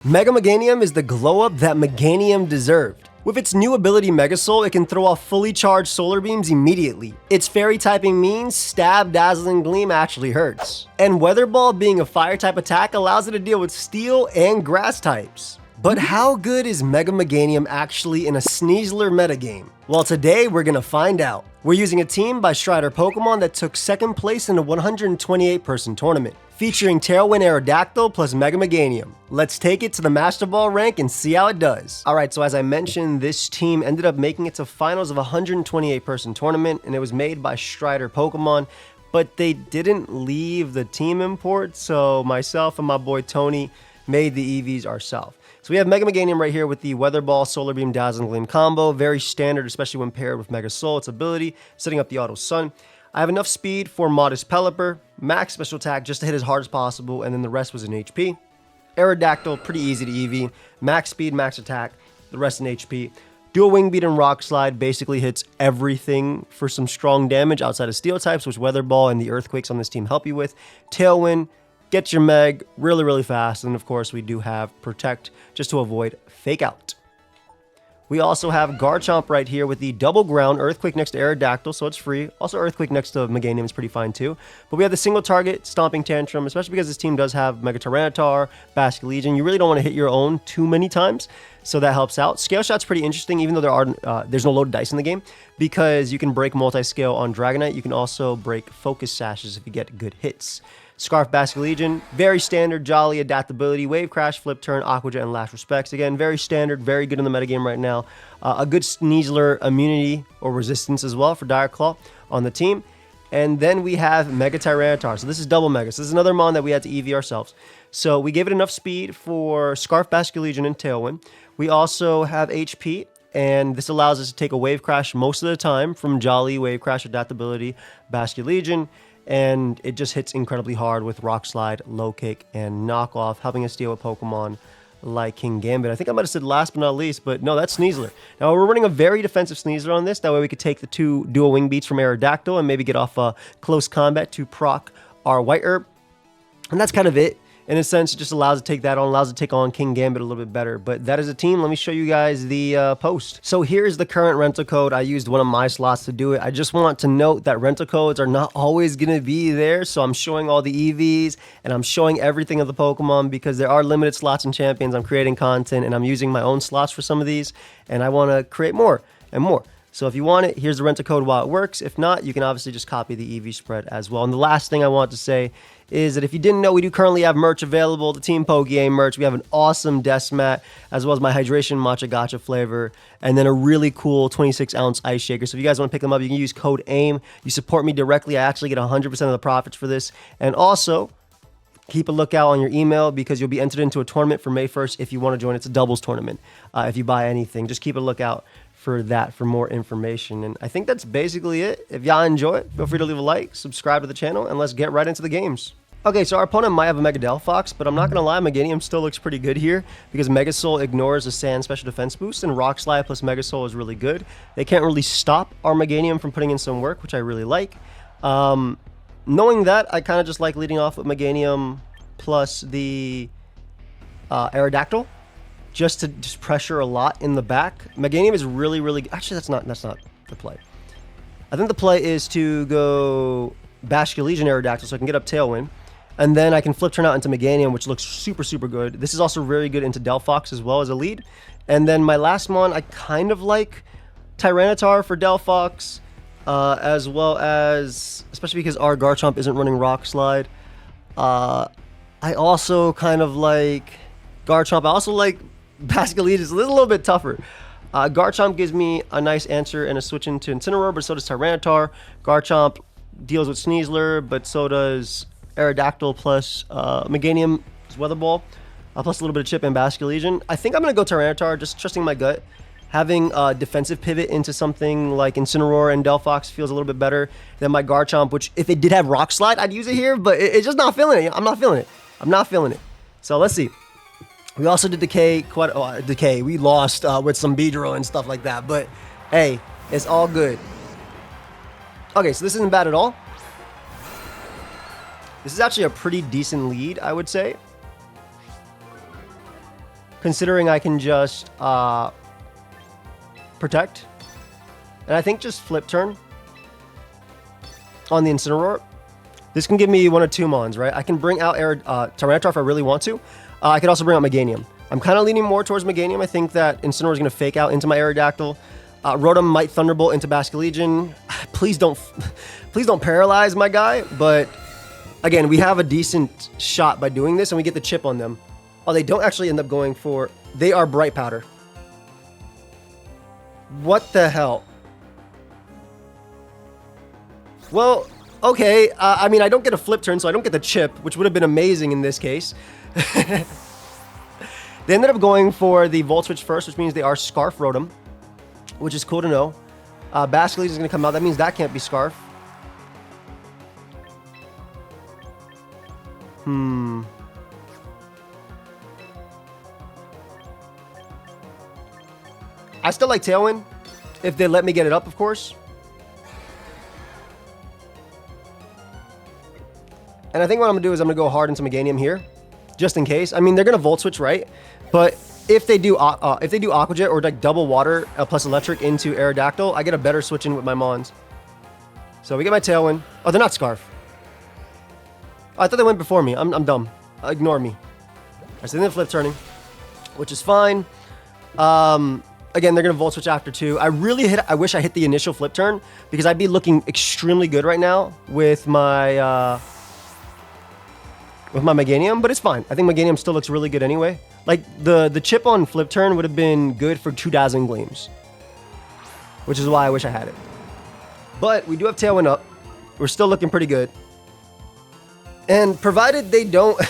Mega Meganium is the glow-up that Meganium deserved. With its new ability Mega Soul, it can throw off fully charged solar beams immediately. Its fairy typing means Stab, Dazzling Gleam actually hurts. And Weather Ball, being a fire type attack, allows it to deal with steel and grass types. But how good is Mega Meganium actually in a Sneasler metagame? Well, today we're gonna find out. We're using a team by Strider Pokemon that took second place in a 128-person tournament, featuring Tailwind Aerodactyl plus Mega Meganium. Let's take it to the Master Ball rank and see how it does. Alright, so as I mentioned, this team ended up making it to finals of a 128-person tournament, and it was made by Strider Pokemon, but they didn't leave the team import, so myself and my boy Tony made the EVs ourselves. So we have Mega Meganium right here with the Weather Ball, Solar Beam, Dazzling Gleam combo. Very standard, especially when paired with Mega Soul, its ability, setting up the Auto Sun. I have enough speed for Modest Pelipper, max special attack just to hit as hard as possible, and then the rest was in HP. Aerodactyl, pretty easy to EV. Max speed, max attack, the rest in HP. Dual Wing Beat and Rock Slide basically hits everything for some strong damage outside of Steel types, which Weather Ball and the Earthquakes on this team help you with. Tailwind, get your Meg really fast, and of course we do have Protect just to avoid Fake Out. We also have Garchomp right here with the Double Ground, Earthquake next to Aerodactyl, so it's free. Also Earthquake next to Meganium is pretty fine too. But we have the single target Stomping Tantrum, especially because this team does have Mega Tyranitar, Basket Legion. You really don't want to hit your own too many times, so that helps out. Scale Shot's pretty interesting, even though there's no loaded dice in the game, because you can break multi-scale on Dragonite. You can also break Focus Sashes if you get good hits. Scarf Basket Legion, very standard, jolly adaptability, Wave Crash, Flip Turn, Aqua Jet, and Last Respects. Again, very standard, very good in the metagame right now. A good Sneasler immunity or resistance as well for Dire Claw on the team. And then we have Mega Tyranitar. So this is double Mega. So this is another Mon that we had to EV ourselves. So we gave it enough speed for Scarf Basket Legion and Tailwind. We also have HP, and this allows us to take a Wave Crash most of the time from Jolly, Wave Crash, Adaptability, Basket Legion. And it just hits incredibly hard with Rock Slide, Low Kick, and Knockoff, helping us deal with Pokemon like Kingambit. I think I might have said last but not least, but no, that's Sneasler. Now, we're running a very defensive Sneasler on this. That way we could take the two Dual Wing Beats from Aerodactyl and maybe get off close combat to proc our White Herb. And that's kind of it. In a sense, it just allows it to take that on, allows it to take on Kingambit a little bit better. But that is a team. Let me show you guys the post. So here's the current rental code. I used one of my slots to do it. I just want to note that rental codes are not always going to be there. So I'm showing all the EVs and I'm showing everything of the Pokemon because there are limited slots and champions. I'm creating content and I'm using my own slots for some of these. And I want to create more and more. So if you want it, here's the rental code while it works. If not, you can obviously just copy the EV spread as well. And the last thing I want to say is that if you didn't know, we do currently have merch available, the Team Pokeaim merch. We have an awesome desk mat, as well as my Hydration Matcha Gacha flavor, and then a really cool 26-ounce ice shaker. So if you guys want to pick them up, you can use code AIM. You support me directly. I actually get 100% of the profits for this. And also, keep a lookout on your email because you'll be entered into a tournament for May 1st if you want to join. It's a doubles tournament. If you buy anything, just keep a lookout for that for more information. And I think that's basically it. If y'all enjoy it, feel free to leave a like, subscribe to the channel, and let's get right into the games. Okay, so our opponent might have a Mega Delphox, but I'm not going to lie, Meganium still looks pretty good here because Mega Soul ignores the Sand Special Defense boost, and Rock Slide plus Mega Soul is really good. They can't really stop our Meganium from putting in some work, which I really like. Knowing that, I kind of just like leading off with Meganium plus the Aerodactyl, just to just pressure a lot in the back. Meganium is really actually that's not the play. I think the play is to go Basket Legion Aerodactyl so I can get up Tailwind, and then I can flip turn out into Meganium, which looks super good. This is also very good into Delphox as well as a lead. And then my last Mon, I kind of like Tyranitar for Delphox, as well as, especially because our Garchomp isn't running Rock Slide. I also kind of like Garchomp. I also like Basket Legion. It's a little bit tougher. Garchomp gives me a nice answer and a switch into Incineroar, but so does Tyranitar. Garchomp deals with Sneasler, but so does Aerodactyl plus Meganium Weather Ball, plus a little bit of Chip and Basket Legion. I think I'm going to go Tyranitar, just trusting my gut. Having a defensive pivot into something like Incineroar and Delphox feels a little bit better than my Garchomp, which if it did have Rock Slide, I'd use it here, but it's just not feeling it. I'm not feeling it. So let's see. We also did Decay, Decay. We lost with some Beedrill and stuff like that, but hey, it's all good. Okay, so this isn't bad at all. This is actually a pretty decent lead, I would say. considering I can just protect. And I think just flip turn on the Incineroar. This can give me 1 or 2 mons, right? I can bring out Tyranitar if I really want to. I could also bring out Meganium. I'm kind of leaning more towards Meganium. I think that Incineroar is going to fake out into my Aerodactyl. Rotom might Thunderbolt into Basculegion. Please don't paralyze my guy. But again, we have a decent shot by doing this, and we get the chip on them. Oh, they don't actually end up going for... They are Bright Powder. What the hell? Well, okay. I mean, I don't get a flip turn, so I don't get the chip, which would have been amazing in this case. They ended up going for the Volt Switch first, which means they are Scarf Rotom, which is cool to know. Basculegion is going to come out. That means that can't be Scarf. I still like Tailwind, if they let me get it up, of course. And I think what I'm going to do is I'm going to go hard into Meganium here, just in case. I mean, they're going to Volt Switch, right? But if they do Aqua Jet or like double Water plus Electric into Aerodactyl, I get a better switch in with my Mons. So we get my Tailwind. Oh, they're not Scarf. Oh, I thought they went before me. I'm dumb. Ignore me. I see them flip turning, which is fine. Again, they're going to Volt Switch after 2. I wish I hit the initial flip turn, because I'd be looking extremely good right now with my Meganium, but it's fine. I think Meganium still looks really good anyway. Like, the chip on flip turn would have been good for 2 Dazzling Gleams, which is why I wish I had it. But we do have Tailwind up. We're still looking pretty good. And provided they don't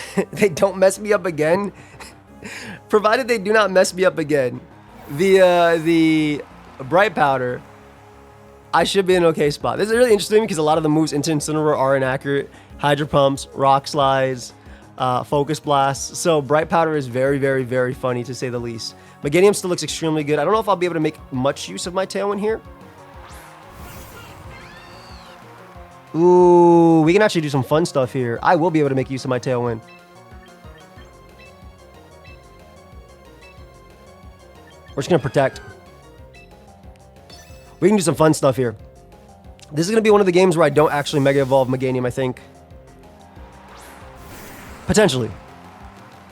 mess me up again, provided they do not mess me up again, the Bright Powder, I should be in an okay spot. This is really interesting because a lot of the moves into Incineroar are inaccurate. Hydro Pumps, Rock Slides, Focus Blast. So Bright Powder is very, very, very funny, to say the least. Meganium still looks extremely good. I don't know if I'll be able to make much use of my Tailwind here. Ooh, we can actually do some fun stuff here. I will be able to make use of my Tailwind. We're just going to protect. We can do some fun stuff here. This is going to be one of the games where I don't actually Mega Evolve Meganium, I think. Potentially.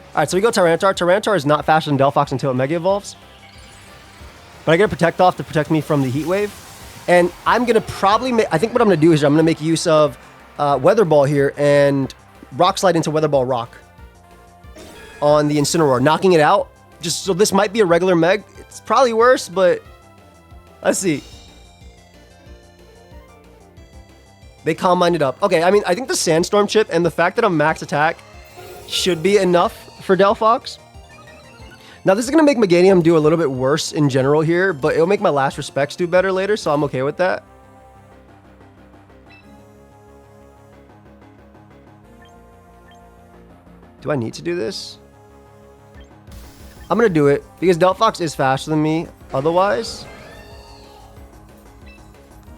Alright, so we go Tyranitar. Tyranitar is not faster than Delphox until it Mega Evolves. But I get a Protect off to protect me from the Heat Wave. And I'm going to probably make... I think what I'm going to do is I'm going to make use of Weather Ball here and Rock Slide into Weather Ball Rock on the Incineroar, knocking it out. Just so this might be a regular Meg. It's probably worse, but let's see. They Calm Minded up. Okay, I mean, I think the Sandstorm chip and the fact that I'm max attack should be enough for Delphox. Now, this is going to make Meganium do a little bit worse in general here, but it'll make my Last Respects do better later, so I'm okay with that. Do I need to do this? I'm going to do it because Delphox is faster than me otherwise.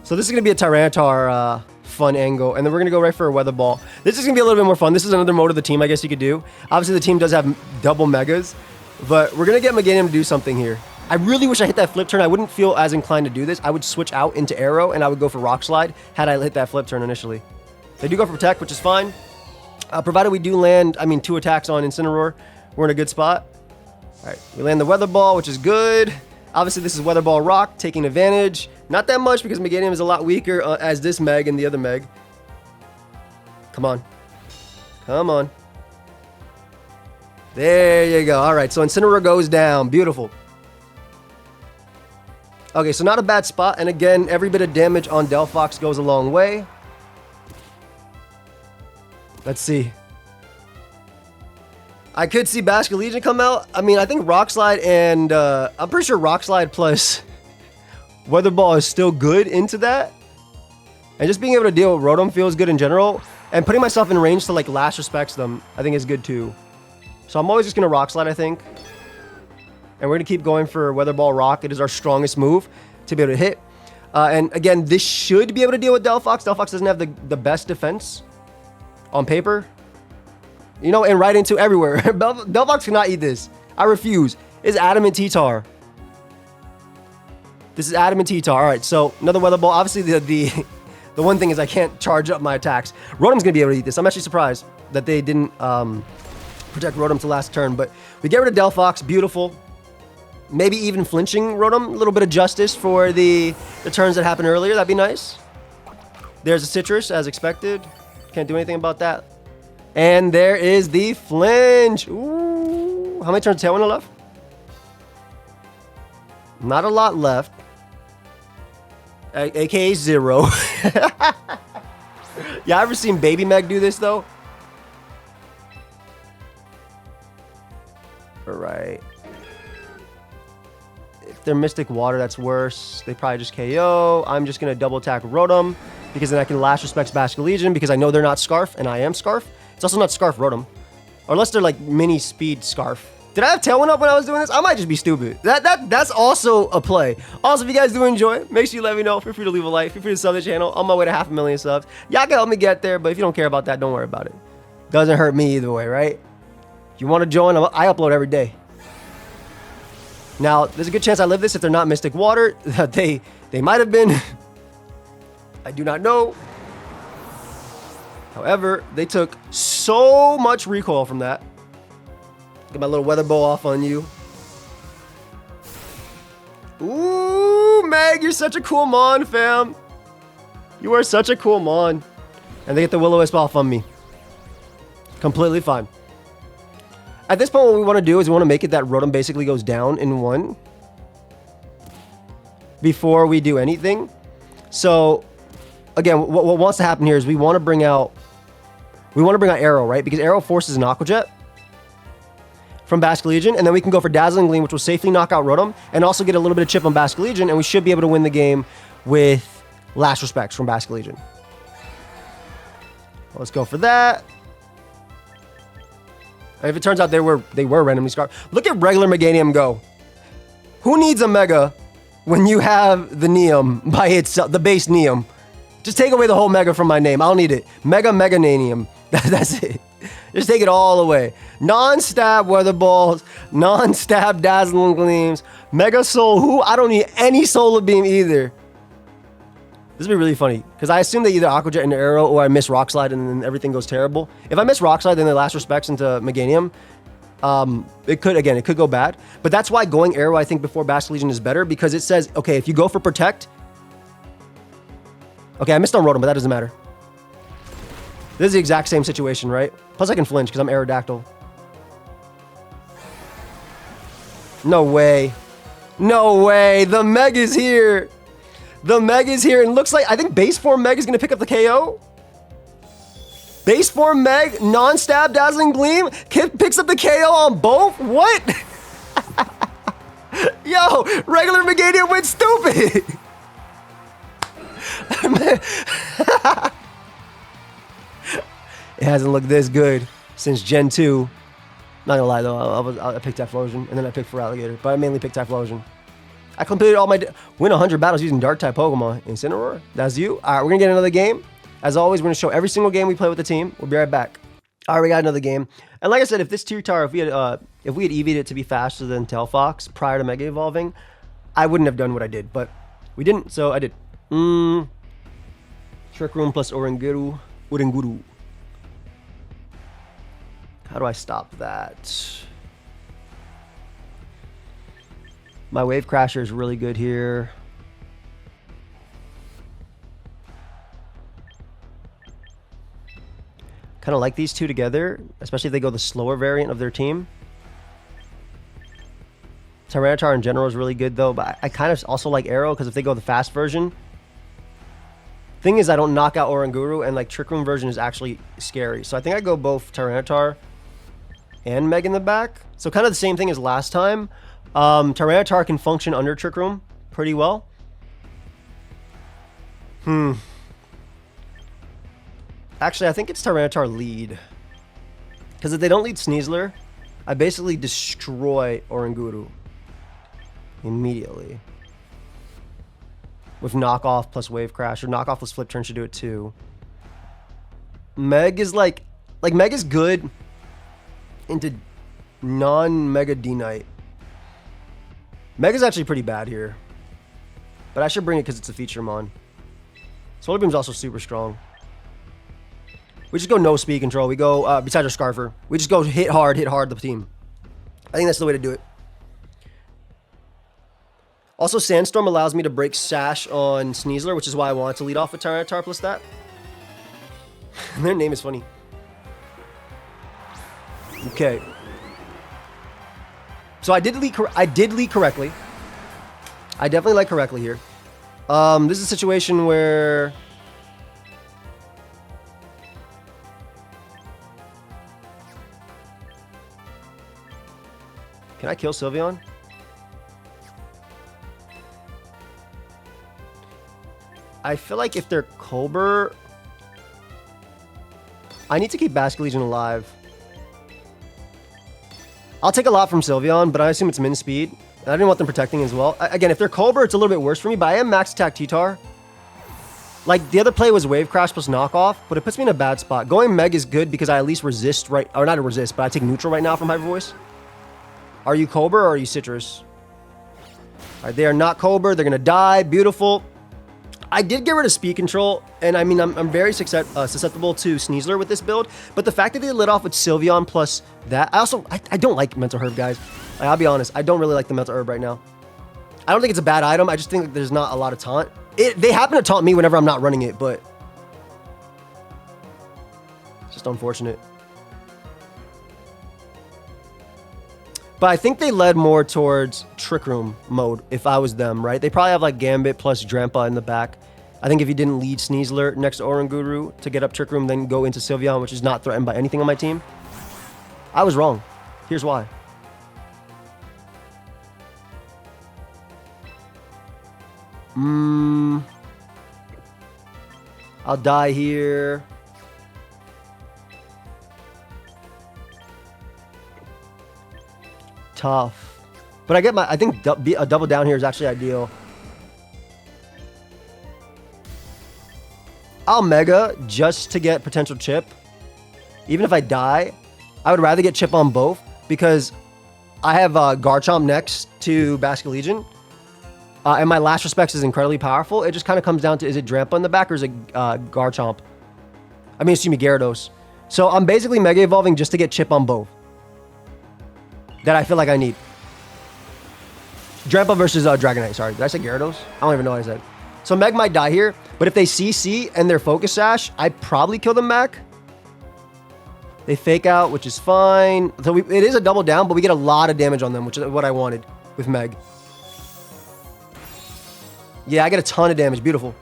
So this is going to be a Tyranitar fun angle, and then we're going to go right for a Weather Ball. This is going to be a little bit more fun. This is another mode of the team, I guess you could do. Obviously, the team does have double Megas, but we're going to get Meganium to do something here. I really wish I hit that flip turn. I wouldn't feel as inclined to do this. I would switch out into Arrow, and I would go for Rock Slide had I hit that flip turn initially. They do go for Protect, which is fine. Provided we do land, 2 attacks on Incineroar, we're in a good spot. All right, we land the Weather Ball, which is good. Obviously, this is Weather Ball Rock, taking advantage. Not that much, because Meganium is a lot weaker as this Meg and the other Meg. Come on. Come on. There you go. All right, so Incineroar goes down. Beautiful. Okay, so not a bad spot. And again, every bit of damage on Delphox goes a long way. Let's see. I could see Basculegion come out. I mean, I think Rock Slide and... I'm pretty sure Rock Slide plus Weather Ball is still good into that. And just being able to deal with Rotom feels good in general. And putting myself in range to, like, Last Respects them, I think is good too. So I'm always just going to Rock Slide, I think. And we're going to keep going for Weather Ball Rock. It is our strongest move to be able to hit. And again, this should be able to deal with Delphox. Delphox doesn't have the best defense on paper. You know, and right into everywhere. Delphox cannot eat this. I refuse. It's Adamant T-Tar. This is Adamant T-Tar. All right, so another Weather Ball. Obviously, the one thing is I can't charge up my attacks. Rotom's going to be able to eat this. I'm actually surprised that they didn't protect Rotom to last turn. But we get rid of Delphox. Beautiful. Maybe even flinching Rotom. A little bit of justice for the turns that happened earlier. That'd be nice. There's a Citrus, as expected. Can't do anything about that. And there is the flinch. Ooh. How many turns Tailwind left? Not a lot left. AKA 0. Yeah, I ever seen Baby Meg do this, though? Alright. If they're Mystic Water, that's worse. They probably just KO. I'm just going to double attack Rotom, because then I can Last Respects Basculegion, because I know they're not Scarf, and I am Scarf. It's also not Scarf Rotom. Or unless they're like mini speed Scarf. Did I have Tailwind up when I was doing this? I might just be stupid. That's also a play. Also, if you guys do enjoy, make sure you let me know. Feel free to leave a like. Feel free to sub the channel. On my way to 500,000 subs. Y'all can help me get there, but if you don't care about that, don't worry about it. Doesn't hurt me either way, right? If you want to join, I upload every day. Now, there's a good chance I live this if they're not Mystic Water. They might have been. I do not know. However, they took so much recoil from that. Get my little Weather Bow off on you. Ooh, Meg, you're such a cool Mon, fam. You are such a cool Mon. And they get the Will-O-Wisp off on me. Completely fine. At this point, what we want to do is we want to make it that Rotom basically goes down in 1 before we do anything. So, again, what wants to happen here is we want to bring out Arrow, right? Because Arrow forces an Aqua Jet from Basculegion, and then we can go for Dazzling Gleam, which will safely knock out Rotom, and also get a little bit of chip on Basculegion, and we should be able to win the game with Last Respects from Basculegion. Let's go for that. And if it turns out they were randomly scarred. Look at regular Meganium go. Who needs a Mega when you have the Neum by itself, the base Neum? Just take away the whole Mega from my name. I don't need it. Mega Meganium. That's it. Just take it all away. Non-stab Weather Balls, non-stab Dazzling Gleams, Mega Soul. Who? I don't need any Solar Beam either. This would be really funny, because I assume they either Aqua Jet into Arrow, or I miss Rock Slide and then everything goes terrible. If I miss Rock Slide, then they Last Respects into Meganium. It could go bad. But that's why going Arrow, I think, before Basculegion is better, because it says, okay, if you go for Protect. Okay, I missed on Rotom, but that doesn't matter. This is the exact same situation, right? Plus I can flinch because I'm Aerodactyl. No way. No way. The Meg is here. The Meg is here. And looks like, I think base form Meg is going to pick up the KO. Base form Meg, non-stab Dazzling Gleam, picks up the KO on both? What? Yo, regular Meganium went stupid. It hasn't looked this good since Gen 2. Not gonna lie though, I picked Typhlosion, and then I picked Feraligatr, but I mainly picked Typhlosion. I completed all my win 100 battles using Dark-type Pokemon. Incineroar, that's you. All right, we're gonna get another game. As always, we're gonna show every single game we play with the team. We'll be right back. All right, we got another game. And like I said, if this T-Tar, if we had EV'd it to be faster than Delphox prior to Mega Evolving, I wouldn't have done what I did, but we didn't, so I did. Trick Room plus Oranguru. How do I stop that? My Wave Crasher is really good here. Kind of like these two together, especially if they go the slower variant of their team. Tyranitar in general is really good though, but I kind of also like Arrow because if they go the fast version. Thing is, I don't knock out Oranguru, and like Trick Room version is actually scary. So I think I go both Tyranitar and Meg in the back. So kind of the same thing as last time. Tyranitar can function under Trick Room pretty well. Actually, I think it's Tyranitar lead. Because if they don't lead Sneasler, I basically destroy Oranguru immediately. With Knockoff plus Wave Crash, or Knockoff plus Flip Turn should do it too. Meg is like Meg is good into non-Mega D-Knight. Mega's actually pretty bad here. But I should bring it because it's a feature mon. Solar Beam's also super strong. We just go no speed control. We go, besides our Scarfer, we just go hit hard the team. I think that's the way to do it. Also, Sandstorm allows me to break Sash on Sneasler, which is why I want to lead off with Tyranitar plus that. Their name is funny. Okay. So I did lead correctly. I definitely like correctly here. This is a situation where... Can I kill Sylveon? I feel like if they're Colbur... I need to keep Basket Legion alive. I'll take a lot from Sylveon, but I assume it's min speed. I didn't want them protecting as well. Again, if they're Colbur, it's a little bit worse for me, but I am max attack T-Tar. Like, the other play was Wave Crash plus knockoff, but it puts me in a bad spot. Going Meg is good because I at least resist right... Or not resist, but I take neutral right now from Hyper Voice. Are you Colbur or are you Citrus? Alright, they are not Colbur. They're going to die. Beautiful. I did get rid of speed control, and I mean, I'm very susceptible to Sneasler with this build, but the fact that they lit off with Sylveon plus that, I don't like Mental Herb, guys. Like, I'll be honest, I don't really like the Mental Herb right now. I don't think it's a bad item, I just think that there's not a lot of taunt. They happen to taunt me whenever I'm not running it, but it's just unfortunate. But I think they led more towards Trick Room mode if I was them, right? They probably have like Gambit plus Drampa in the back. I think if you didn't lead Sneasler next to Oranguru to get up Trick Room, then go into Sylveon, which is not threatened by anything on my team. I was wrong. Here's why. I'll die here. Tough. But I think a double down here is actually ideal. I'll Mega just to get potential chip. Even if I die, I would rather get chip on both because I have Garchomp next to Basket Legion. And my Last Respects is incredibly powerful. It just kind of comes down to, is it Drampa in the back or is it Garchomp? I mean, excuse me, Gyarados. So I'm basically Mega Evolving just to get chip on both. That I feel like I need. Drampa versus Dragonite. Sorry, did I say Gyarados? I don't even know what I said. So Meg might die here, but if they CC and they're Focus Sash, I'd probably kill them back. They fake out, which is fine. So it is a double down, but we get a lot of damage on them, which is what I wanted with Meg. Yeah, I get a ton of damage. Beautiful.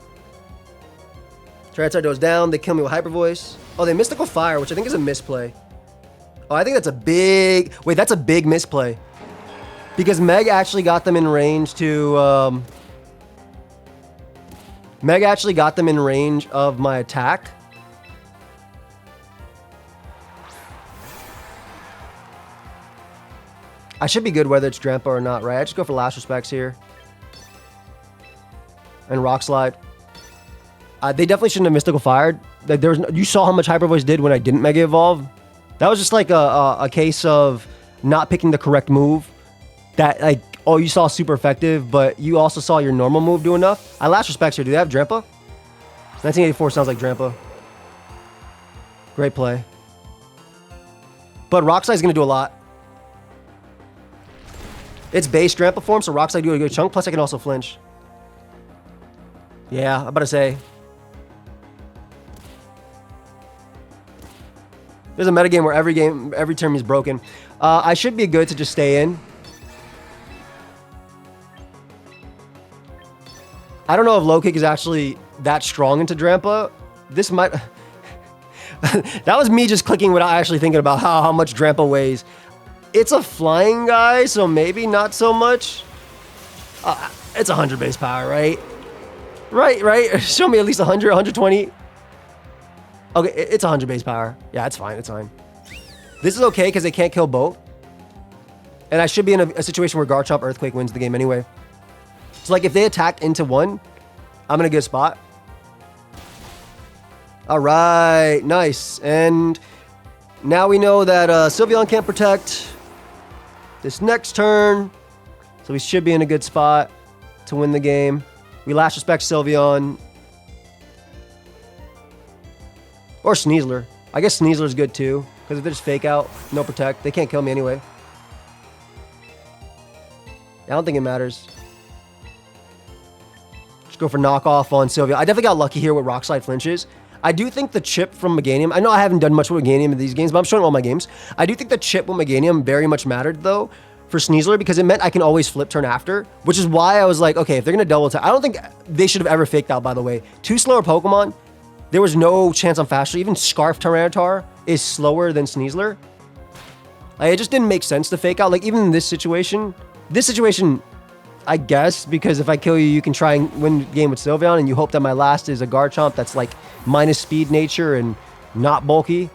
Tyranitar goes down. They kill me with Hyper Voice. Oh, they Mystical Fire, which I think is a misplay. Oh, I think that's a big... Wait, that's a big misplay. Because Meg actually got them in range to... Meg actually got them in range of my attack. I should be good whether it's Drampa or not, right? I just go for Last Respects here. And Rock Slide. They definitely shouldn't have Mystical Fired. Like, you saw how much Hyper Voice did when I didn't Mega Evolve. That was just like a case of not picking the correct move. That, like, oh, you saw super effective, but you also saw your normal move do enough. I Last Respects here. Do they have Drampa? 1984 sounds like Drampa. Great play. But Rock Slide is going to do a lot. It's base Drampa form, so Rock Slide do a good chunk. Plus, I can also flinch. Yeah, I'm about to say. There's a metagame where every term is broken. I should be good to just stay in. I don't know if Low Kick is actually that strong into Drampa. This might... That was me just clicking without actually thinking about how much Drampa weighs. It's a flying guy, so maybe not so much. It's 100 base power, right? Right? Show me at least 100, 120. Okay, it's 100 base power. Yeah, it's fine. It's fine. This is okay because they can't kill both. And I should be in a situation where Garchomp Earthquake wins the game anyway. So, like, if they attacked into one, I'm in a good spot. All right. Nice. And now we know that Sylveon can't protect. this next turn. So we should be in a good spot to win the game. We Last Respect Sylveon. Or Sneasler. I guess Sneasler's good too. Because if they just fake out, no protect, they can't kill me anyway. I don't think it matters. Just go for knockoff on Sylveon. I definitely got lucky here with Rock Slide flinches. I do think the chip from Meganium, I know I haven't done much with Meganium in these games, but I'm showing all my games. I do think the chip with Meganium very much mattered though for Sneasler because it meant I can always flip turn after, which is why I was like, okay, if they're going to double attack, I don't think they should have ever faked out, by the way. 2 slower Pokemon, there was no chance I'm faster. Even Scarf Tyranitar is slower than Sneasler. Like, it just didn't make sense to fake out. Like, even in this situation, I guess, because if I kill you, you can try and win the game with Sylveon, and you hope that my last is a Garchomp that's like minus speed nature and not bulky.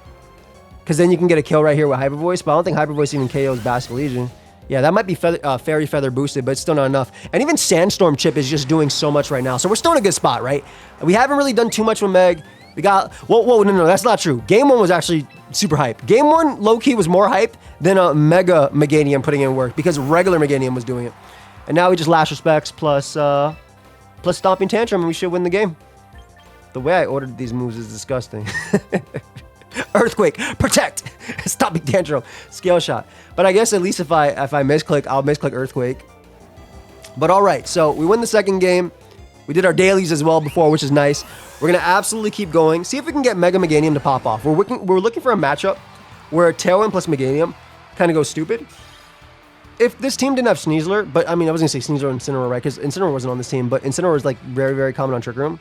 Because then you can get a kill right here with Hyper Voice, but I don't think Hyper Voice even KOs Basculegion. Yeah, that might be Fairy Feather boosted, but it's still not enough. And even Sandstorm Chip is just doing so much right now. So we're still in a good spot, right? We haven't really done too much with Meg. We got... Whoa, no, that's not true. Game 1 was actually super hype. Game 1, low-key, was more hype than a Mega Meganium putting in work because regular Meganium was doing it. And now we just Last Respects plus Stomping Tantrum, and we should win the game. The way I ordered these moves is disgusting. Earthquake, Protect, Stomping Tantrum, Scale Shot. But I guess at least if I misclick, I'll misclick Earthquake. But all right, so we win the second game. We did our dailies as well before, which is nice. We're going to absolutely keep going. See if we can get Mega Meganium to pop off. We're looking for a matchup where Tailwind plus Meganium kind of goes stupid. If this team didn't have Sneasler, but I mean, I was going to say Sneasler and Incineroar, right? Because Incineroar wasn't on this team, but Incineroar was like very, very common on Trick Room.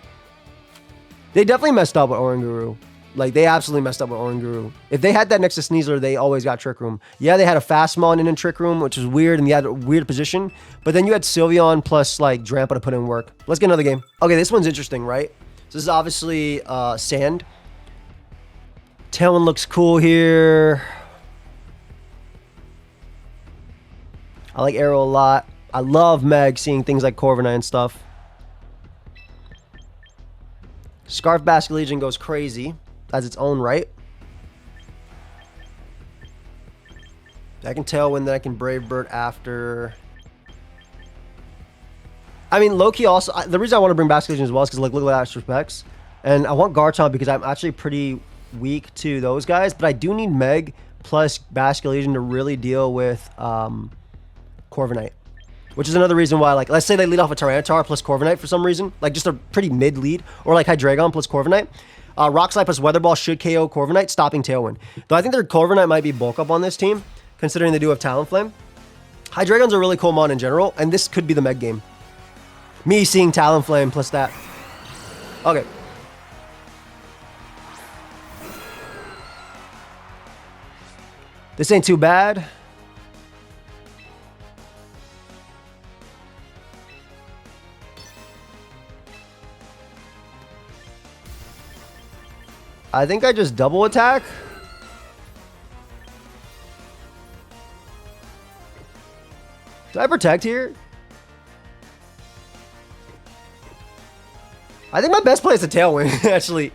They definitely messed up with Oranguru. Like, they absolutely messed up with Oranguru. If they had that next to Sneasler, they always got Trick Room. Yeah, they had a Fastmon in Trick Room, which was weird, and they had a weird position. But then you had Sylveon plus, like, Drampa to put in work. Let's get another game. Okay, this one's interesting, right? So this is obviously Sand. Tailwind looks cool here. I like Arrow a lot. I love Meg seeing things like Corviknight and stuff. Scarf Basculegion goes crazy as its own right. I can Tailwind, then I can Brave Bird after. I mean, low-key also, the reason I want to bring Basculegion as well is because, like, look at Last Respects. And I want Garchomp because I'm actually pretty weak to those guys, but I do need Meg plus Basculegion to really deal with Corviknight. Which is another reason why, like, let's say they lead off a Tyranitar plus Corviknight for some reason. Like, just a pretty mid lead. Or, like, Hydreigon plus Corviknight. Rock Slide plus Weather Ball should KO Corviknight, stopping Tailwind. Though I think their Corviknight might be bulk up on this team, considering they do have Talonflame. Hydreigon's a really cool mon in general, and this could be the Meg game. Me seeing Talonflame plus that. Okay. This ain't too bad. I think I just double attack. Did I protect here? I think my best play is a Tailwind, actually.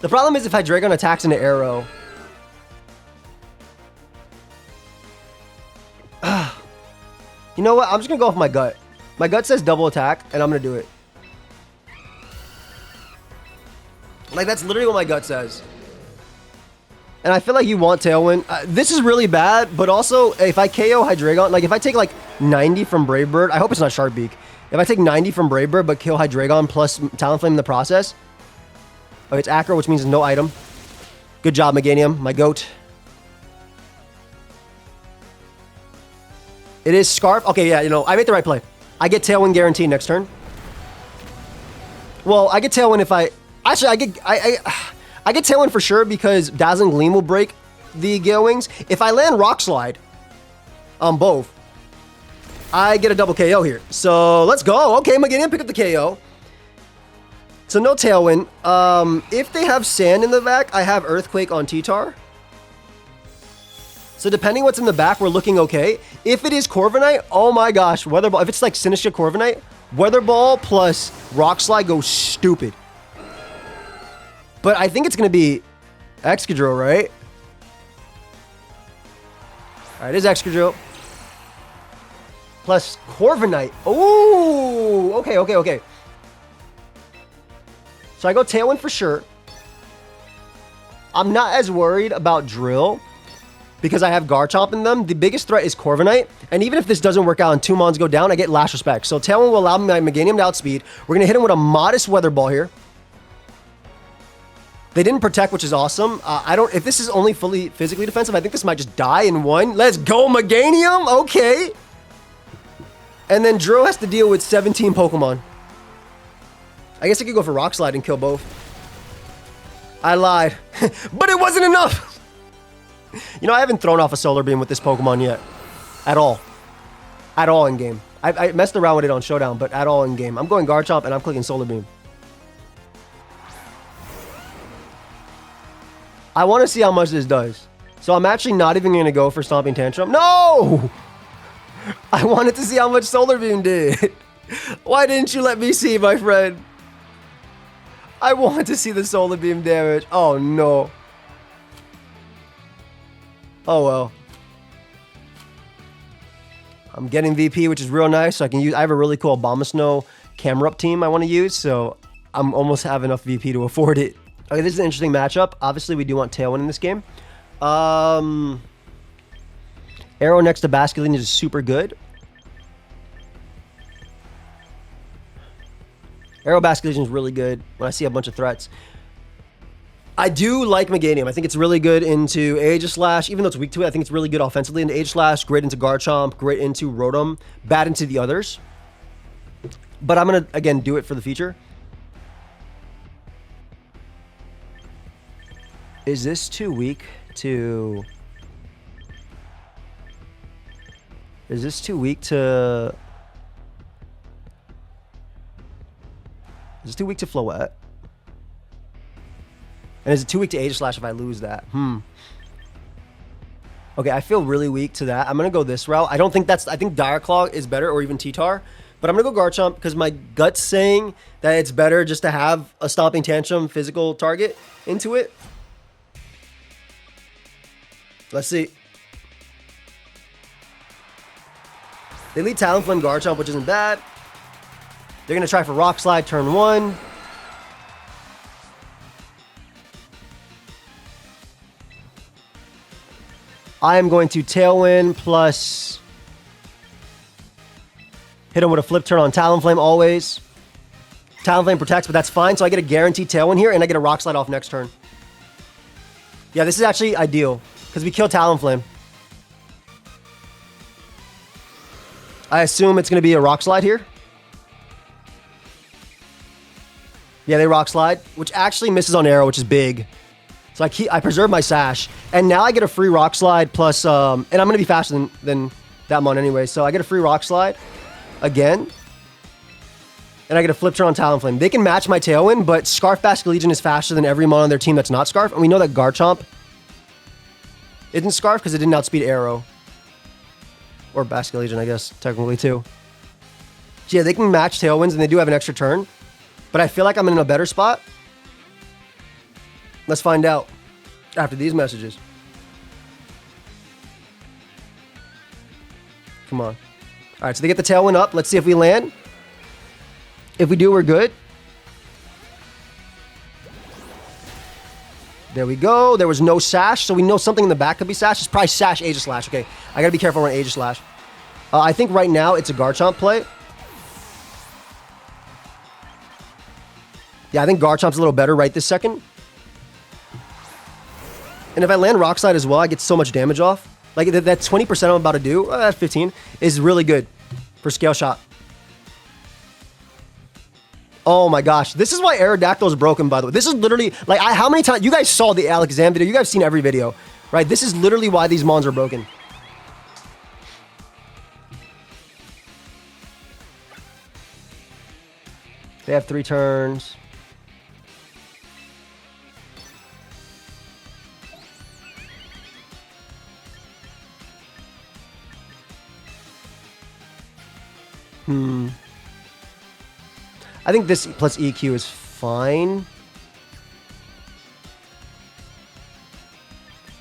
The problem is if Hydreigon attacks into Arrow. You know what? I'm just going to go off my gut. My gut says double attack, and I'm going to do it. Like, that's literally what my gut says. And I feel like you want Tailwind. This is really bad, but also, if I KO Hydreigon, like, if I take, like, 90 from Brave Bird, I hope it's not Sharpbeak. If I take 90 from Brave Bird, but kill Hydreigon plus Talonflame in the process. Oh, it's Acro, which means no item. Good job, Meganium, my goat. It is Scarf. Okay, yeah, you know, I made the right play. I get Tailwind guaranteed next turn. Well, I get Tailwind if I... Actually, I get Tailwind for sure because Dazzling Gleam will break the Gale Wings. If I land Rock Slide on both, I get a double KO here. So let's go. Okay, Meganium pick up the KO. So no Tailwind. If they have Sand in the back, I have Earthquake on T-Tar. So depending what's in the back, we're looking okay. If it is Corviknight, oh my gosh, Weather Ball. If it's like Sinistcha Corviknight, Weather Ball plus Rock Slide goes stupid. But I think it's going to be Excadrill, right? Alright, this is Excadrill. Plus Corviknight. Oh, okay. So I go Tailwind for sure. I'm not as worried about Drill because I have Garchomp in them. The biggest threat is Corviknight. And even if this doesn't work out and 2 Mons go down, I get Lash Respect. So Tailwind will allow my Meganium to outspeed. We're going to hit him with a modest Weather Ball here. They didn't protect, which is awesome. If this is only fully physically defensive, I think this might just die in 1. Let's go, Meganium. Okay. And then Drill has to deal with 17 Pokemon. I guess I could go for Rock Slide and kill both. I lied. But it wasn't enough. You know, I haven't thrown off a Solar Beam with this Pokemon yet. At all. At all in game. I messed around with it on Showdown, but at all in game. I'm going Garchomp and I'm clicking Solar Beam. I want to see how much this does. So I'm actually not even going to go for Stomping Tantrum. No! I wanted to see how much Solar Beam did. Why didn't you let me see, my friend? I want to see the Solar Beam damage. Oh, no. Oh, well. I'm getting VP, which is real nice. So I can use... I have a really cool Abomasnow camera up team I want to use. So I'm almost have enough VP to afford it. Okay, this is an interesting matchup. Obviously, we do want Tailwind in this game. Arrow next to Basculin is super good. Arrow Basculin is really good when I see a bunch of threats. I do like Meganium. I think it's really good into Aegislash. Even though it's weak to it, I think it's really good offensively into Aegislash, great into Garchomp, great into Rotom, bad into the others. But I'm going to, again, do it for the future. Is this too weak to... Is this too weak to... Is it too weak to Floette? And is it too weak to Aegislash if I lose that? Okay, I feel really weak to that. I'm going to go this route. I don't think that's... I think Dire Claw is better, or even T-Tar. But I'm going to go Garchomp because my gut's saying that it's better just to have a Stomping Tantrum physical target into it. Let's see. They lead Talonflame Garchomp, which isn't bad. They're going to try for Rock Slide turn 1. I am going to Tailwind plus... Hit him with a Flip Turn on Talonflame always. Talonflame protects, but that's fine. So I get a guaranteed Tailwind here, and I get a Rock Slide off next turn. Yeah, this is actually ideal, because we kill Talonflame. I assume it's going to be a Rock Slide here. Yeah, they Rock Slide, which actually misses on Arrow, which is big. So I preserve my Sash. And now I get a free Rock Slide plus... and I'm going to be faster than that mon anyway. So I get a free Rock Slide again. And I get a Flip Turn on Talonflame. They can match my Tailwind, but Scarf Basculegion is faster than every mon on their team that's not Scarf. And we know that Garchomp isn't Scarf because it didn't outspeed Arrow. Or Basculegion, I guess, technically, too. So yeah, they can match Tailwinds, and they do have an extra turn. But I feel like I'm in a better spot. Let's find out after these messages. Come on. All right, so they get the Tailwind up. Let's see if we land. If we do, we're good. There we go. There was no Sash, so we know something in the back could be Sash. It's probably Sash Aegislash. Okay, I got to be careful around Aegislash. I think right now it's a Garchomp play. Yeah, I think Garchomp's a little better right this second. And if I land Rock Slide as well, I get so much damage off. Like, that 20% I'm about to do, that 15, is really good for Scale Shot. Oh my gosh. This is why Aerodactyl is broken, by the way. This is literally, like, how many times... You guys saw the Alakazam video. You guys have seen every video, right? This is literally why these mons are broken. They have 3 turns. I think this plus EQ is fine.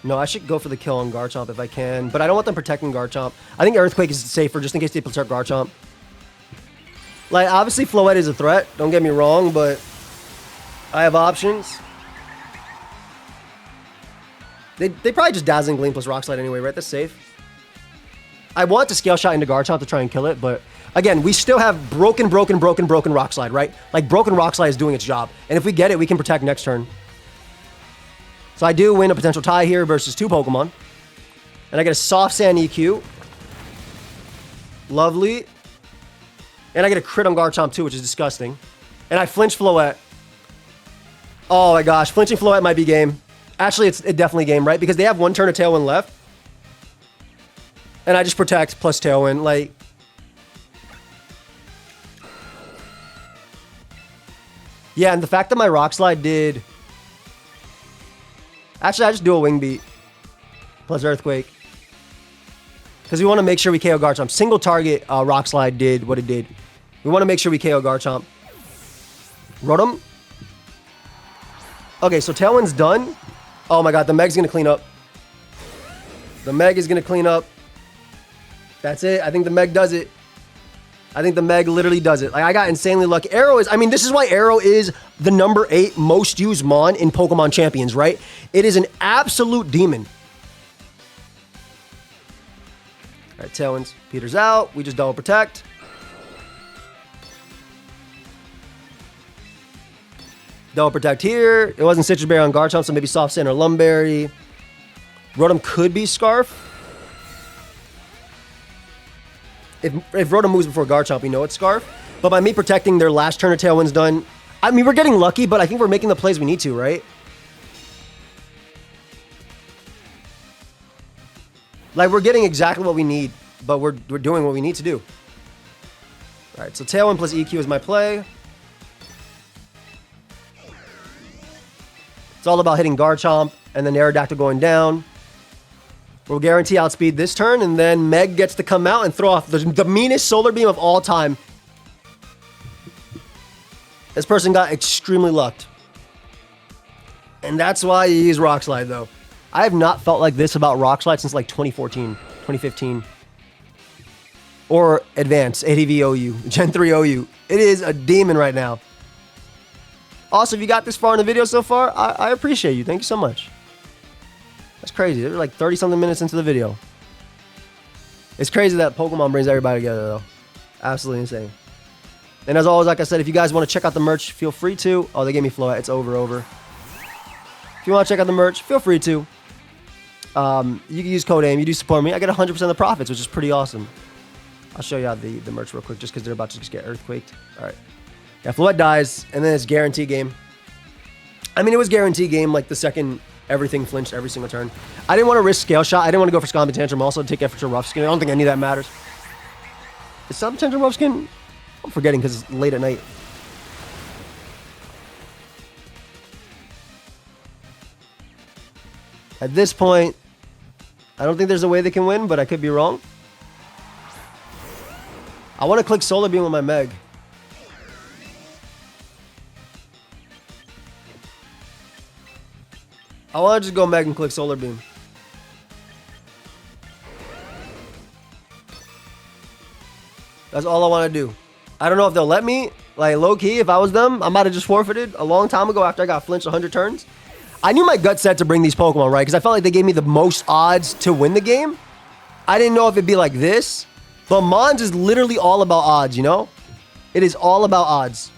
No, I should go for the kill on Garchomp if I can, but I don't want them protecting Garchomp. I think Earthquake is safer just in case they protect Garchomp. Like, obviously Floette is a threat, don't get me wrong, but I have options. They probably just Dazzling Gleam plus Rock Slide anyway, right? That's safe. I want to Scale Shot into Garchomp to try and kill it, but again, we still have broken Rock Slide, right? Like, broken Rock Slide is doing its job, and if we get it, we can protect next turn. So I do win a potential tie here versus 2 Pokemon. And I get a Soft Sand EQ. Lovely. And I get a crit on Garchomp too, which is disgusting. And I flinch Floette. Oh my gosh, flinching Floette might be game. Actually, it's definitely game, right? Because they have 1 turn of Tailwind left. And I just protect plus Tailwind, like... Yeah, and the fact that my Rock Slide did... Actually, I just do a Wing Beat. Plus Earthquake. Because we want to make sure we KO Garchomp. Single target Rock Slide did what it did. We want to make sure we KO Garchomp. Rotom. Okay, so Tailwind's done. Oh my god, the Meg's going to clean up. The Meg is going to clean up. That's it. I think the Meg does it. I think the Meg literally does it. Like, I got insanely lucky. Arrow is... I mean, this is why Arrow is the number 8 most used Mon in Pokemon Champions, right? It is an absolute demon. All right, Tailwinds. Peter's out. We just double protect. Double protect here. It wasn't Citrus Berry on Garchomp, so maybe Soft Sand or Lumberry. Rotom could be Scarf. If Rotom moves before Garchomp, we know it's Scarf. But by me protecting their last turn of Tailwind's done, I mean, we're getting lucky, but I think we're making the plays we need to, right? Like, we're getting exactly what we need, but we're doing what we need to do. All right, so Tailwind plus EQ is my play. It's all about hitting Garchomp and then Aerodactyl going down. We'll guarantee outspeed this turn, and then Meg gets to come out and throw off the meanest Solar Beam of all time. This person got extremely lucked. And that's why you use Rock Slide, though. I have not felt like this about Rock Slide since like 2014, 2015. Or Advance, ADV OU, Gen 3 OU. It is a demon right now. Also, if you got this far in the video so far, I appreciate you. Thank you so much. That's crazy. They're like 30-something minutes into the video. It's crazy that Pokemon brings everybody together, though. Absolutely insane. And as always, like I said, if you guys want to check out the merch, feel free to. Oh, they gave me Floette. It's over. If you want to check out the merch, feel free to. You can use code AIM. You do support me. I get 100% of the profits, which is pretty awesome. I'll show you out the merch real quick, just because they're about to just get earthquaked. All right. Yeah, Floette dies, and then it's guarantee game. I mean, it was guarantee game like the second everything flinched every single turn. I didn't want to risk Scale Shot. I didn't want to go for Scomp Tantrum. Also, take effort to Rough Skin. I don't think any of that matters. Is Scomp Tantrum Rough Skin? I'm forgetting because it's late at night. At this point, I don't think there's a way they can win, but I could be wrong. I want to click Solar Beam with my Meg. I want to just go Meg and click Solar Beam. That's all I want to do. I don't know if they'll let me. Like, low-key, if I was them, I might have just forfeited a long time ago after I got flinched 100 turns. I knew my gut said to bring these Pokemon, right? Because I felt like they gave me the most odds to win the game. I didn't know if it'd be like this. But Mons is literally all about odds, you know? It is all about odds.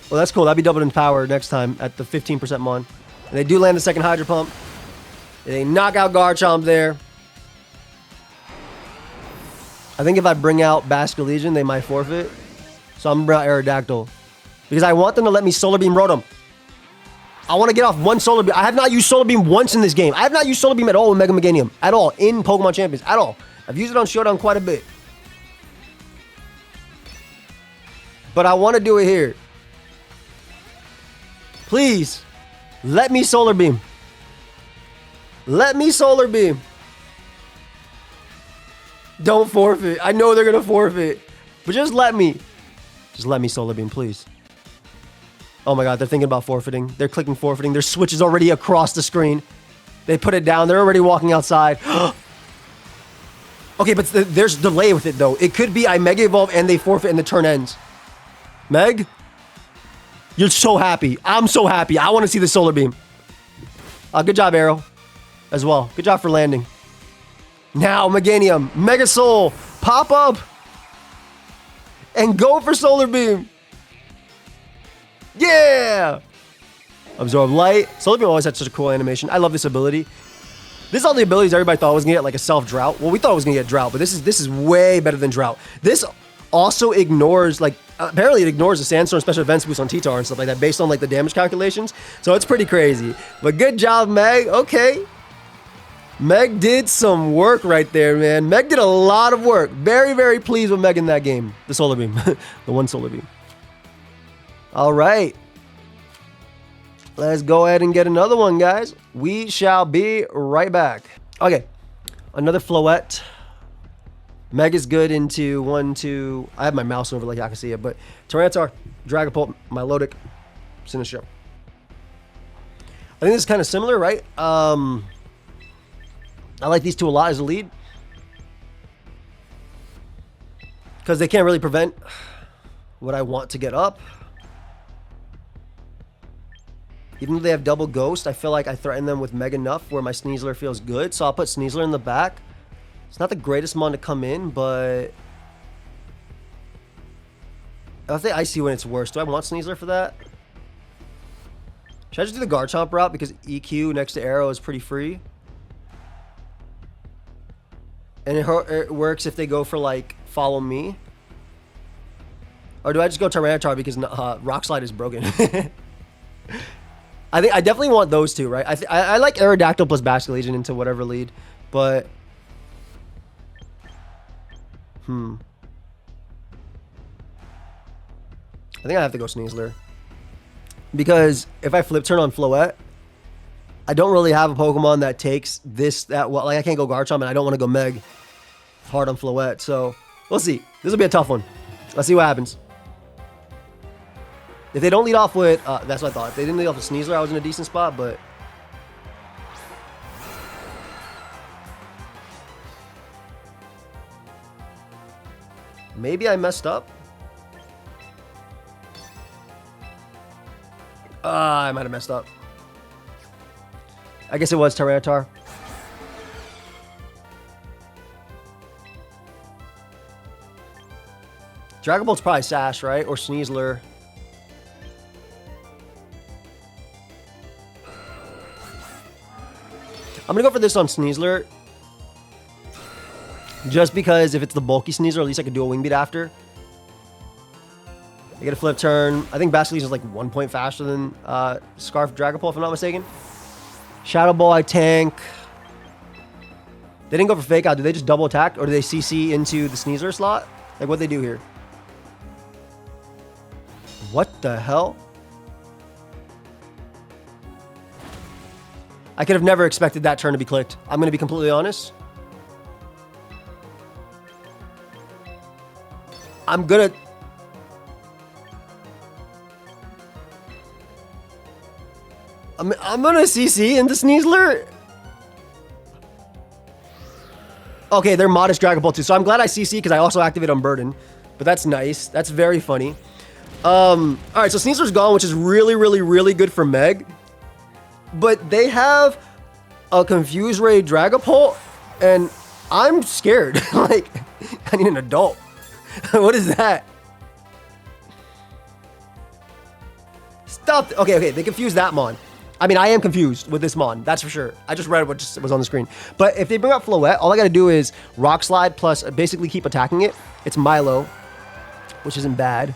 Well, that's cool. That'd be doubled in power next time at the 15% Mon. And they do land the second Hydro Pump. They knock out Garchomp there. I think if I bring out Basculegion, they might forfeit. So I'm going to bring out Aerodactyl. Because I want them to let me Solar Beam Rotom. I want to get off one Solar Beam. I have not used Solar Beam once in this game. I have not used Solar Beam at all with Mega Meganium. At all. In Pokemon Champions. At all. I've used it on Showdown quite a bit. But I want to do it here. Please. Let me Solar Beam. Let me Solar Beam. Don't forfeit. I know they're going to forfeit. But just let me. Just let me Solar Beam, please. Oh my god, they're thinking about forfeiting. They're clicking forfeiting. Their switch is already across the screen. They put it down. They're already walking outside. Okay, but there's delay with it, though. It could be I Mega Evolve and they forfeit and the turn ends. Meg? You're so happy. I'm so happy. I want to see the Solar Beam. Good job, Arrow, as well. Good job for landing. Now, Meganium, Mega Soul, pop up, and go for Solar Beam. Yeah! Absorb Light. Solar Beam always had such a cool animation. I love this ability. This is all the abilities everybody thought was going to get, like a Self-Drought. Well, we thought it was going to get Drought, but this is way better than Drought. This also ignores, like, apparently it ignores the Sandstorm special events boost on T-Tar and stuff like that based on, like, the damage calculations. So it's pretty crazy. But good job, Meg. Okay. Meg did some work right there, man. Meg did a lot of work. Very, very pleased with Meg in that game. The Solar Beam. The one Solar Beam. All right. Let's go ahead and get another one, guys. We shall be right back. Okay. Another Floette. Meg is good into 1, 2. I have my mouse over like I can see it, but Tyranitar, Dragapult, Milotic, Sinistcha. I think this is kind of similar, right? I like these two a lot as a lead. Because they can't really prevent what I want to get up. Even though they have double Ghost, I feel like I threaten them with Meg enough where my Sneasler feels good. So I'll put Sneasler in the back. It's not the greatest mon to come in, but I think Icy when it's worse. Do I want Sneasler for that? Should I just do the Garchomp route because EQ next to Arrow is pretty free? And it works if they go for, like, Follow Me. Or do I just go Tyranitar because Rock Slide is broken? I definitely want those two, right? I like Aerodactyl plus Basket Legion into whatever lead, but I think I have to go Sneasler. Because if I flip turn on Floette, I don't really have a Pokemon that takes this that well. Like I can't go Garchomp and I don't want to go Meg hard on Floette. So we'll see. This will be a tough one. Let's see what happens. If they don't lead off with, that's what I thought. If they didn't lead off with Sneasler, I was in a decent spot, but maybe I messed up. I might have messed up. I guess it was Tyranitar. Dragon Bolt's probably Sash, right? Or Sneasler. I'm going to go for this on Sneasler. Just because if it's the bulky Sneasler, at least I could do a Wing Beat after. I get a flip turn. I think Basket Legion is like 1 point faster than Scarf Dragapult, if I'm not mistaken. Shadow Ball, I tank. They didn't go for Fake Out. Do they just double attack? Or do they CC into the Sneasler slot? Like, what they do here? What the hell? I could have never expected that turn to be clicked. I'm going to be completely honest. I'm going to... I'm going to CC into Sneasler. Okay, they're modest Dragon Ball too. So I'm glad I CC because I also activate Unburden. But that's nice. That's very funny. Alright, so Sneasler's gone, which is really, really, really good for Meg. But they have a Confuse Ray Dragapult, and I'm scared. Like, I need an adult. What is that? Stop. Okay, they confused that Mon. I mean, I am confused with this Mon, that's for sure. I just read what just was on the screen. But if they bring out Floette, all I gotta do is Rock Slide plus basically keep attacking it. It's Milo, which isn't bad.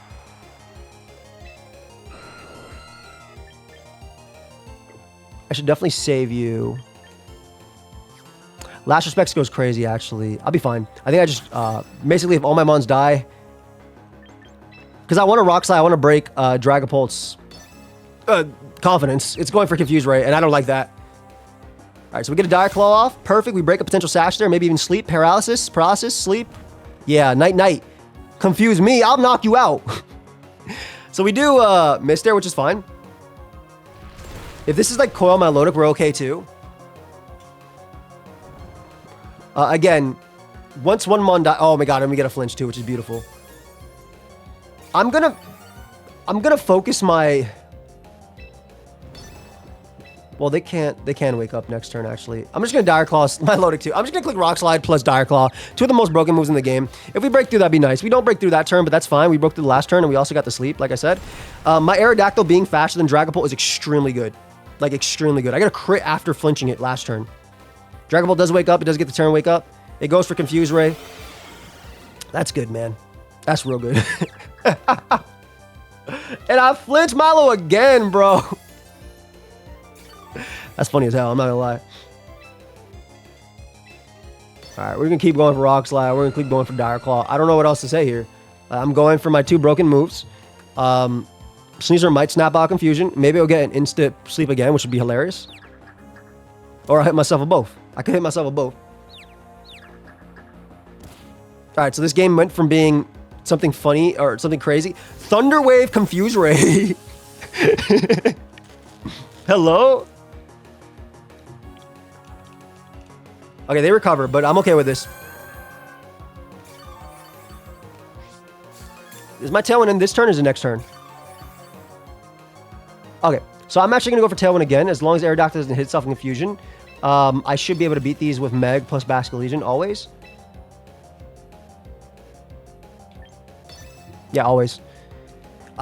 I should definitely save you. Last Respects goes crazy, actually. I'll be fine. I think I just, basically, if all my Mons die, because I want to Rock Slide, I want to break Dragapult's confidence. It's going for Confuse Ray, and I don't like that. All right, so we get a Dire Claw off. Perfect. We break a potential Sash there. Maybe even Sleep. Paralysis. Sleep. Yeah, Night. Confuse me. I'll knock you out. So we do Mist there, which is fine. If this is like Coil Milotic, we're okay too. Again, once one mon die, oh my god, and we get a flinch too, which is beautiful. I'm gonna focus my... Well, they can wake up next turn, actually. I'm just gonna Dire Claw my Lodic too. I'm just gonna click Rock Slide plus Dire Claw. Two of the most broken moves in the game. If we break through, that'd be nice. We don't break through that turn, but that's fine. We broke through the last turn, and we also got the sleep, like I said. My Aerodactyl being faster than Dragapult is extremely good. Like, extremely good. I got a crit after flinching it last turn. Dragapult does wake up. It does get the turn wake up. It goes for Confuse Ray. That's good, man. That's real good. And I flinch Milo again, bro. That's funny as hell, I'm not gonna lie. Alright, we're gonna keep going for Rock Slide. We're gonna keep going for Dire Claw. I don't know what else to say here. I'm going for my two broken moves. Sneasler might snap out Confusion. Maybe I'll get an instant sleep again, which would be hilarious. Or I'll hit myself with both. I could hit myself with both. Alright, so this game went from being something funny or something crazy. Thunder Wave Confuse Ray. Hello? Okay, they recover, but I'm okay with this. Is my Tailwind in this turn or is it next turn? Okay, so I'm actually going to go for Tailwind again. As long as Aerodactyl doesn't hit itself in Confusion. I should be able to beat these with Meg plus Basket Legion, always. Yeah, always.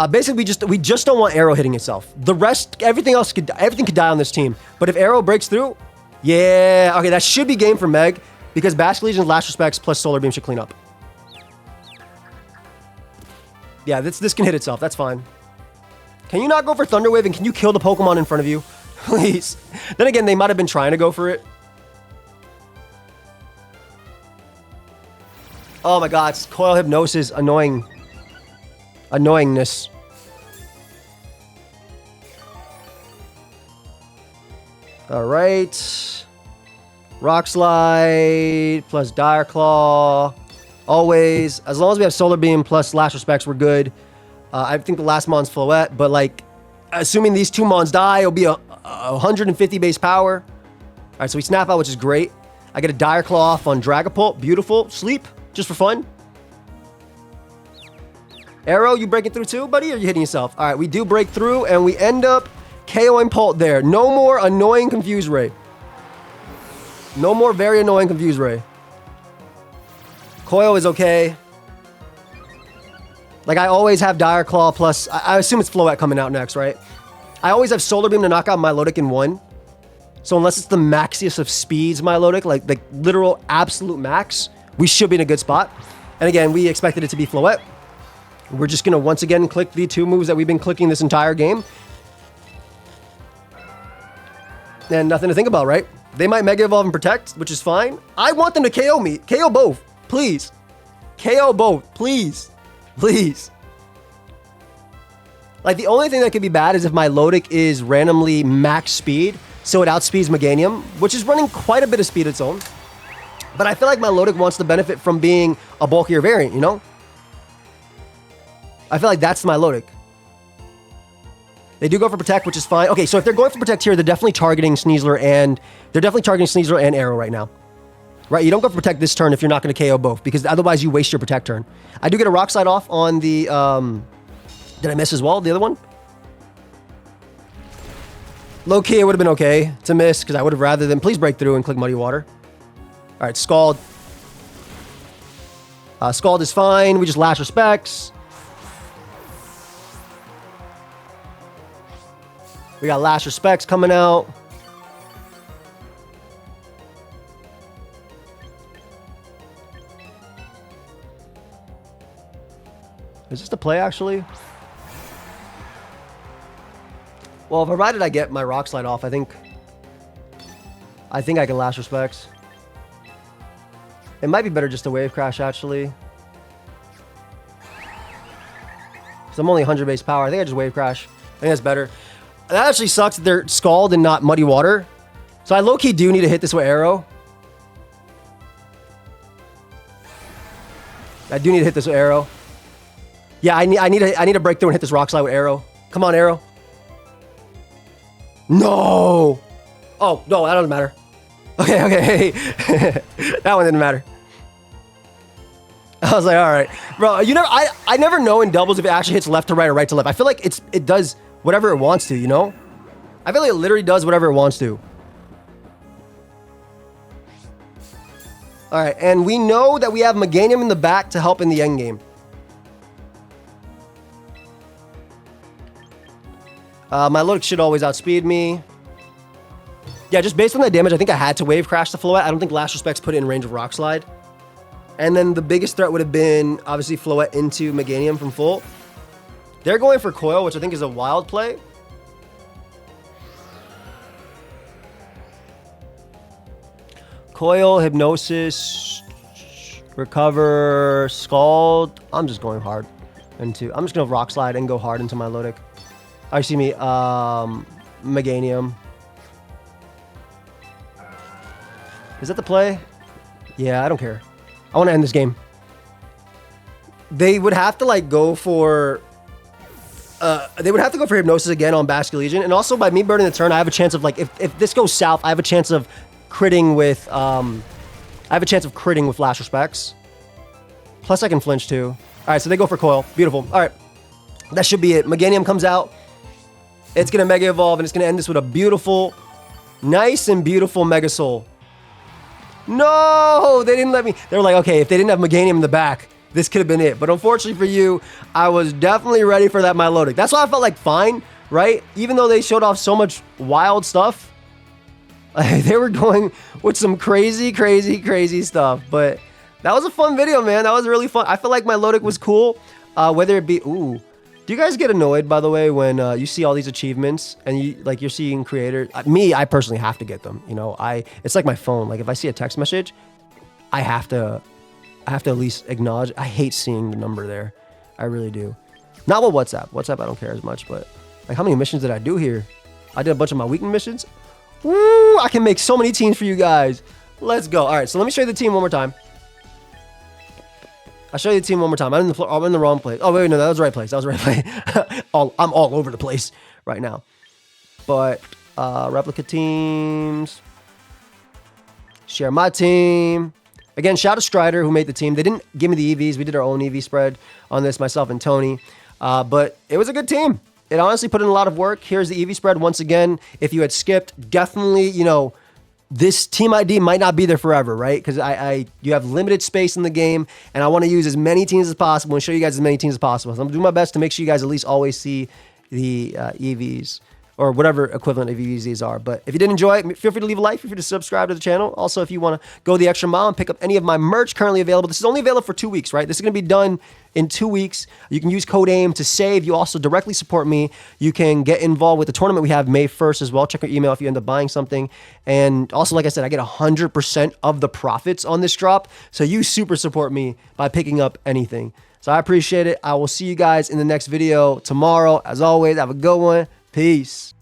Basically, we just don't want Arrow hitting itself. The rest, everything could die on this team. But if Arrow breaks through... Yeah, okay, that should be game for Meg, because Basket Legion's Last Respects plus Solar Beam should clean up. Yeah, this can hit itself, that's fine. Can you not go for Thunder Wave, and can you kill the Pokemon in front of you? Please. Then again, they might have been trying to go for it. Oh my god, it's Coil Hypnosis, annoyingness. Alright. Rock Slide plus Dire Claw. Always. As long as we have Solar Beam plus Last Respects, we're good. I think the last Mon's Floette, but like, assuming these two Mons die, it'll be a 150 base power. Alright, so we snap out, which is great. I get a Dire Claw off on Dragapult. Beautiful. Sleep, just for fun. Arrow, you breaking through too, buddy, or are you hitting yourself? Alright, we do break through, and we end up KOing Pult there. No more annoying Confuse Ray. No more very annoying Confuse Ray. Coil is okay. Like, I always have Dire Claw plus... I assume it's Floette coming out next, right? I always have Solar Beam to knock out Milotic in one. So unless it's the maxiest of speeds Milotic, like the literal absolute max, we should be in a good spot. And again, we expected it to be Floette. We're just going to once again click the two moves that we've been clicking this entire game. And nothing to think about, right? They might Mega Evolve and Protect, which is fine. I want them to KO me. KO both. Please. KO both. Please. Please. Like, the only thing that could be bad is if my Lodic is randomly max speed, so it outspeeds Meganium, which is running quite a bit of speed its own. But I feel like my Lodic wants to benefit from being a bulkier variant, you know? I feel like that's my Lodic. They do go for Protect, which is fine. Okay, so if they're going for Protect here, they're definitely targeting Sneasler and... They're definitely targeting Sneasler and Arrow right now. Right, you don't go for Protect this turn if you're not going to KO both, because otherwise you waste your Protect turn. I do get a Rock Slide off on the... Did I miss as well, the other one? Low-key, it would have been okay to miss, because I would have rather than... Please break through and click Muddy Water. Alright, Scald. Scald is fine. We just Last Respects. We got Last Respects coming out. Is this the play, actually? Well, provided I get my Rock Slide off, I think I can Last Respects. It might be better just to Wave Crash, actually. Because I'm only 100 base power. I think I just Wave Crash. I think that's better. That actually sucks that they're Scald and not Muddy Water. So I low-key do need to hit this with Arrow. I do need to hit this with Arrow. Yeah, I need to break through and hit this Rock Slide with Arrow. Come on, Arrow. No! Oh, no, that doesn't matter. Okay. That one didn't matter. I was like, all right, bro. You never, I never know in doubles if it actually hits left to right or right to left. I feel like it does whatever it wants to, you know? I feel like it literally does whatever it wants to. All right, and we know that we have Meganium in the back to help in the end game. My Lotic should always outspeed me. Yeah, just based on that damage, I think I had to wave crash the Floette. I don't think Last Respect's put it in range of Rock Slide. And then the biggest threat would have been, obviously, Floette into Meganium from full. They're going for Coil, which I think is a wild play. Coil, Hypnosis, Recover, Scald. I'm just going hard into... I'm just going to Rock Slide and go hard into my Lotic. Oh, you see me. Meganium. Is that the play? Yeah, I don't care. I want to end this game. They would have to like go for... they would have to go for Hypnosis again on Basque Legion. And also by me burning the turn, I have a chance of like... If this goes south, I have a chance of critting with... I have a chance of critting with Last Respects. Plus I can flinch too. All right, so they go for Coil. Beautiful. All right. That should be it. Meganium comes out. It's going to Mega Evolve, and it's going to end this with a beautiful, nice and beautiful Mega Soul. No, they didn't let me. They were like, okay, if they didn't have Meganium in the back, this could have been it. But unfortunately for you, I was definitely ready for that Milotic. That's why I felt like fine, right? Even though they showed off so much wild stuff, they were going with some crazy, crazy, crazy stuff. But that was a fun video, man. That was really fun. I feel like Milotic was cool, whether it be... Ooh. Do you guys get annoyed, by the way, when you see all these achievements and you're seeing creators? Me, I personally have to get them. You know, it's like my phone. Like if I see a text message, I have to at least acknowledge. I hate seeing the number there. I really do. Not with WhatsApp. WhatsApp, I don't care as much. But like, how many missions did I do here? I did a bunch of my weekend missions. Woo! I can make so many teams for you guys. Let's go. All right, so let me show you the team one more time. I'll show you the team one more time. I'm in the wrong place. Oh, wait, no, that was the right place. That was the right place. I'm all over the place right now. But replica teams. Share my team. Again, shout out to Strider who made the team. They didn't give me the EVs. We did our own EV spread on this, myself and Tony. But it was a good team. It honestly put in a lot of work. Here's the EV spread once again. If you had skipped, definitely, you know, this team ID might not be there forever, right? Because you have limited space in the game, and I want to use as many teams as possible and show you guys as many teams as possible. So I'm going to do my best to make sure you guys at least always see the EVs or whatever equivalent of EVs these are. But if you did enjoy it, feel free to leave a like, feel free to subscribe to the channel. Also, if you want to go the extra mile and pick up any of my merch currently available, this is only available for 2 weeks, right? This is going to be done in 2 weeks. You can use code AIM to save. You also directly support me. You can get involved with the tournament we have May 1st as well. Check your email if you end up buying something. And also, like I said, I get 100% of the profits on this drop. So you super support me by picking up anything. So I appreciate it. I will see you guys in the next video tomorrow. As always, have a good one. Peace.